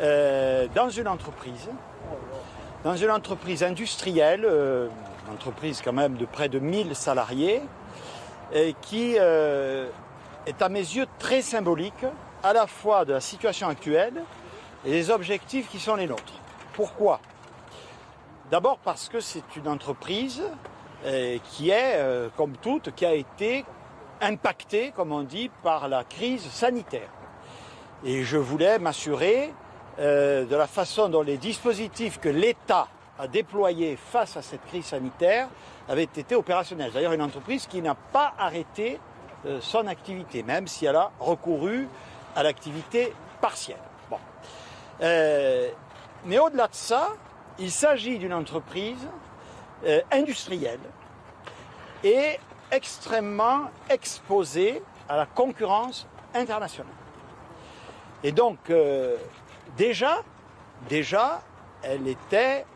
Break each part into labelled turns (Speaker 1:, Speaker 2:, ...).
Speaker 1: dans une entreprise industrielle, une entreprise quand même de près de 1000 salariés, qui est à mes yeux très symbolique à la fois de la situation actuelle et des objectifs qui sont les nôtres. Pourquoi ? D'abord parce que c'est une entreprise qui est, comme toute, qui a été impactée, comme on dit, par la crise sanitaire. Et je voulais m'assurer de la façon dont les dispositifs que l'État a déployés face à cette crise sanitaire avaient été opérationnels. D'ailleurs, une entreprise qui n'a pas arrêté son activité, même si elle a recouru à l'activité partielle. Bon. Mais au-delà de ça, il s'agit d'une entreprise industrielle et extrêmement exposée à la concurrence internationale. Et donc, déjà, elle était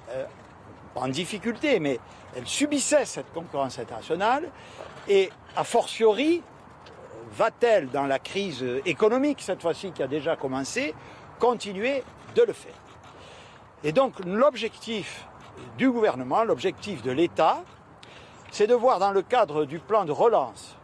Speaker 1: en difficulté, mais elle subissait cette concurrence internationale et, a fortiori, va-t-elle, dans la crise économique, cette fois-ci qui a déjà commencé, continuer de le faire. Et donc, l'objectif du gouvernement, l'objectif de l'État, c'est de voir dans le cadre du plan de relance,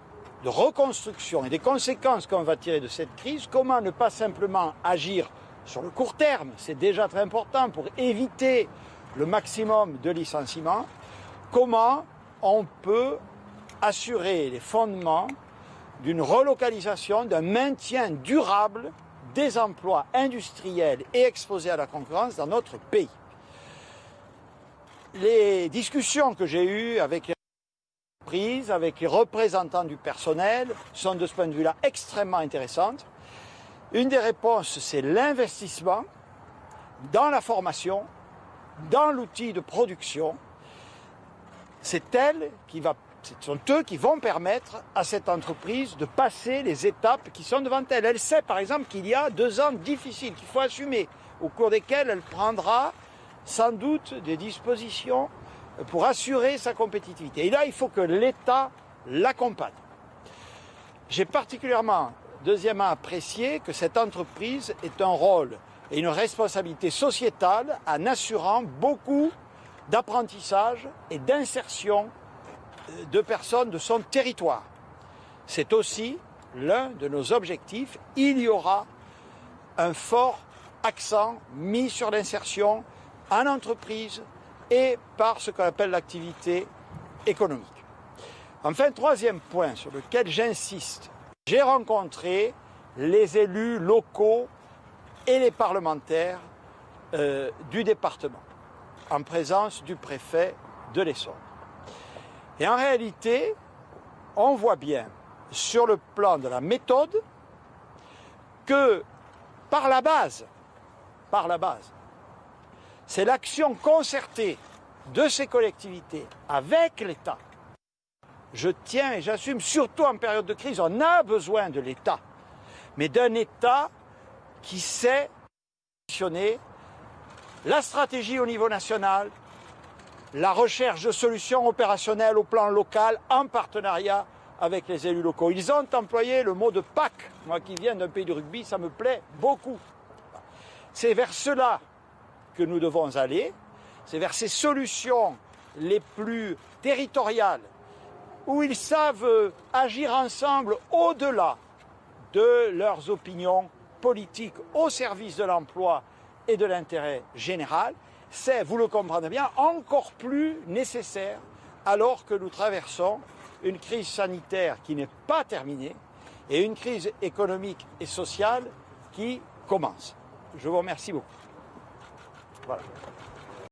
Speaker 1: de reconstruction et des conséquences qu'on va tirer de cette crise, comment ne pas simplement agir sur le court terme, c'est déjà très important pour éviter le maximum de licenciements, comment on peut assurer les fondements d'une relocalisation, d'un maintien durable des emplois industriels et exposés à la concurrence dans notre pays. Les discussions que j'ai eues avec les entreprises, avec les représentants du personnel, sont de ce point de vue-là extrêmement intéressantes. Une des réponses, c'est l'investissement dans la formation, dans l'outil de production. Ce sont eux qui vont permettre à cette entreprise de passer les étapes qui sont devant elle. Elle sait par exemple qu'il y a 2 ans difficiles qu'il faut assumer, au cours desquels elle prendra sans doute des dispositions pour assurer sa compétitivité. Et là, il faut que l'État l'accompagne. J'ai particulièrement, deuxièmement, apprécié que cette entreprise ait un rôle et une responsabilité sociétale en assurant beaucoup d'apprentissage et d'insertion de personnes de son territoire. C'est aussi l'un de nos objectifs. Il y aura un fort accent mis sur l'insertion en entreprise et par ce qu'on appelle l'activité économique. Enfin, troisième point sur lequel j'insiste, j'ai rencontré les élus locaux et les parlementaires du département, en présence du préfet de l'Essonne. Et en réalité, on voit bien, sur le plan de la méthode, que par la base, c'est l'action concertée de ces collectivités avec l'État. Je tiens et j'assume, surtout en période de crise, on a besoin de l'État, mais d'un État qui sait positionner la stratégie au niveau national, la recherche de solutions opérationnelles au plan local en partenariat avec les élus locaux. Ils ont employé le mot de Pâques. Moi qui viens d'un pays de rugby, ça me plaît beaucoup. C'est vers cela que nous devons aller. C'est vers ces solutions les plus territoriales, où ils savent agir ensemble au-delà de leurs opinions politiques au service de l'emploi et de l'intérêt général. C'est, vous le comprenez bien, encore plus nécessaire alors que nous traversons une crise sanitaire qui n'est pas terminée et une crise économique et sociale qui commence. Je vous remercie beaucoup. Voilà.